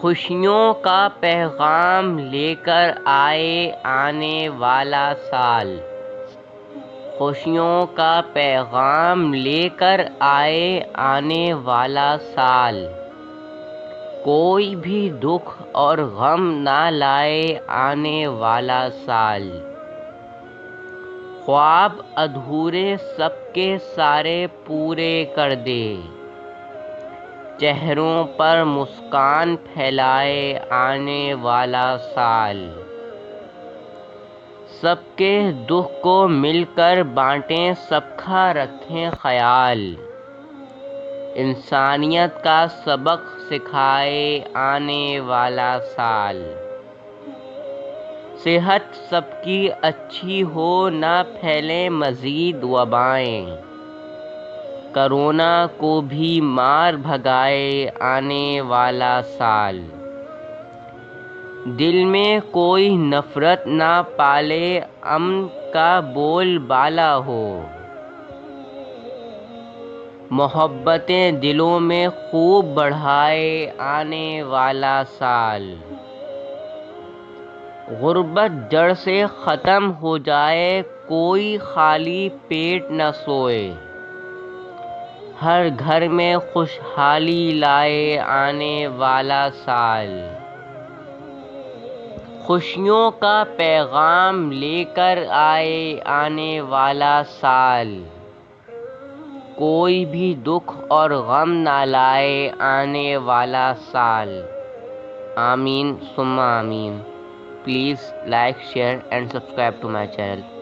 خوشیوں کا پیغام لے کر آئے آنے والا سال، خوشیوں کا پیغام لے کر آئے آنے والا سال، کوئی بھی دکھ اور غم نہ لائے آنے والا سال، خواب ادھورے سب کے سارے پورے کر دے، چہروں پر مسکان پھیلائے آنے والا سال، سب کے دکھ کو مل کر بانٹیں، سب کا رکھیں خیال، انسانیت کا سبق سکھائے آنے والا سال، صحت سب کی اچھی ہو، نہ پھیلیں مزید وبائیں، کرونا کو بھی مار بھگائے آنے والا سال، دل میں کوئی نفرت نہ پالے، امن کا بول بالا ہو، محبتیں دلوں میں خوب بڑھائے آنے والا سال، غربت جڑ سے ختم ہو جائے، کوئی خالی پیٹ نہ سوئے، ہر گھر میں خوشحالی لائے آنے والا سال، خوشیوں کا پیغام لے کر آئے آنے والا سال، کوئی بھی دکھ اور غم نہ لائے آنے والا سال، آمین ثم آمین. Please like, share and subscribe to my channel.